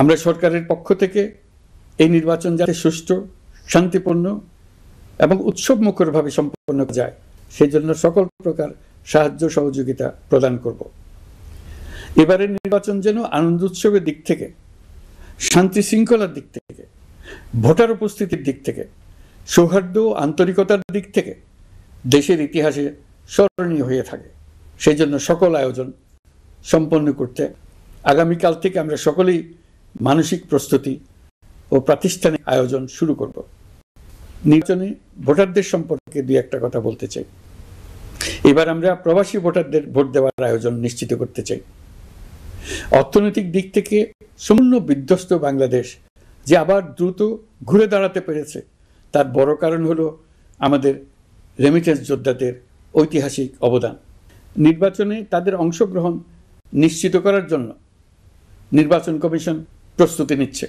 আমরা সরকারের পক্ষ থেকে এই নির্বাচন যাতে সুষ্ঠু, শান্তিপূর্ণ এবং উৎসবমুখরভাবে সম্পন্ন যায় সেজন্য সকল প্রকার সাহায্য সহযোগিতা প্রদান করব। এবারের নির্বাচন যেন আনন্দ উৎসবের দিক থেকে, শান্তি শৃঙ্খলার দিক থেকে, ভোটার উপস্থিতির দিক থেকে, সৌহার্দ্য ও আন্তরিকতার দিক থেকে দেশের ইতিহাসে স্মরণীয় হয়ে থাকে। সেই জন্য সকল আয়োজন সম্পন্ন করতে আগামীকাল থেকে আমরা সকলেই মানসিক প্রস্তুতি ও প্রাতিষ্ঠানিক আয়োজন শুরু করব। নির্বাচনে ভোটারদের সম্পর্কে দুই একটা কথা বলতে চাই। এবার আমরা প্রবাসী ভোটারদের ভোট দেওয়ার আয়োজন নিশ্চিত করতে চাই। অর্থনৈতিক দিক থেকে সম্পূর্ণ বিধ্বস্ত বাংলাদেশ যে আবার দ্রুত ঘুরে দাঁড়াতে পেরেছে তার বড় কারণ হলো আমাদের রেমিটেন্স যোদ্ধাদের ঐতিহাসিক অবদান। নির্বাচনে তাদের অংশগ্রহণ নিশ্চিত করার জন্য নির্বাচন কমিশন প্রস্তুতি নিচ্ছে।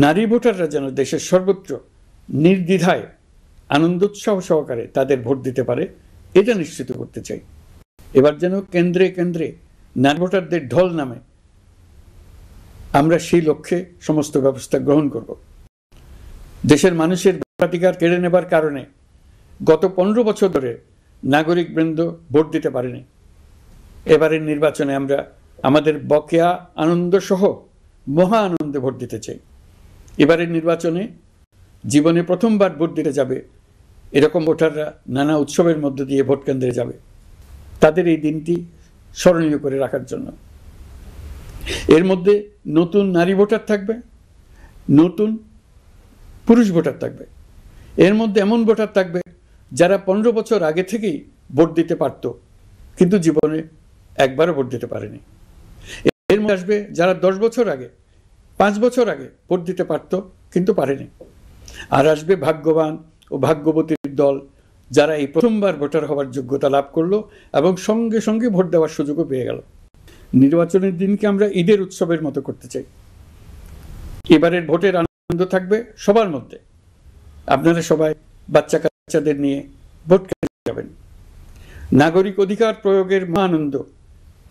নারী ভোটাররা যেন দেশের সর্বত্র নির্দ্বিধায় আনন্দোৎসব সহকারে তাদের ভোট দিতে পারে এটা নিশ্চিত করতে চাই। এবার যেন কেন্দ্রে কেন্দ্রে নারী ভোটারদের ঢল নামে, আমরা সেই লক্ষ্যে সমস্ত ব্যবস্থা গ্রহণ করব। দেশের মানুষের ভোটাধিকার কেড়ে নেবার কারণে গত 15 বছর ধরে নাগরিক বৃন্দ ভোট দিতে পারেনি। এবারের নির্বাচনে আমরা আমাদের বকেয়া আনন্দ সহ মহা আনন্দে ভোট দিতে চাই। এবারের নির্বাচনে জীবনে প্রথমবার ভোট দিতে যাবে এরকম ভোটাররা নানা উৎসবের মধ্য দিয়ে ভোট কেন্দ্রে যাবে, তাদের এই দিনটি স্মরণীয় করে রাখার জন্য। এর মধ্যে নতুন নারী ভোটার থাকবে, নতুন পুরুষ ভোটার থাকবে, এর মধ্যে এমন ভোটার থাকবে যারা 15 বছর আগে থেকেই ভোট দিতে পারত কিন্তু জীবনে একবারও ভোট দিতে পারেনি। এর মধ্যে আসবে যারা 10 বছর আগে, 5 বছর আগে ভোট দিতে পারত কিন্তু পারেনি। আর আসবে ভাগ্যবান ও ভাগ্যবতীর দল যারা এই প্রথমবার ভোটার হওয়ার যোগ্যতা লাভ করলো এবং সঙ্গে সঙ্গে ভোট দেওয়ার সুযোগও পেয়ে গেল। নির্বাচনের দিনকে আমরা ঈদের উৎসবের মতো করতে চাই। এবারের ভোটের আনন্দ থাকবে সবার মধ্যে। আপনারা সবাই বাচ্চা কাচ্চাদের নিয়ে ভোট কেন্দ্রে যাবেন। নাগরিক অধিকার প্রয়োগের মহা আনন্দ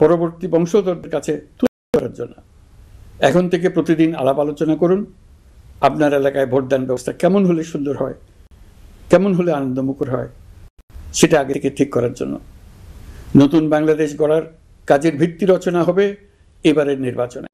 পরবর্তী বংশধরদের কাছে তুলে ধরার জন্য এখন থেকে প্রতিদিন আলাপ আলোচনা করুন। আপনার এলাকায় ভোটদান ব্যবস্থা কেমন হলে সুন্দর হয়, কেমন হলে আনন্দমুখর হয় সেটা আগে থেকে ঠিক করার জন্য নতুন বাংলাদেশ গড়ার কাজের ভিত্তি রচনা হবে এবারের নির্বাচনে।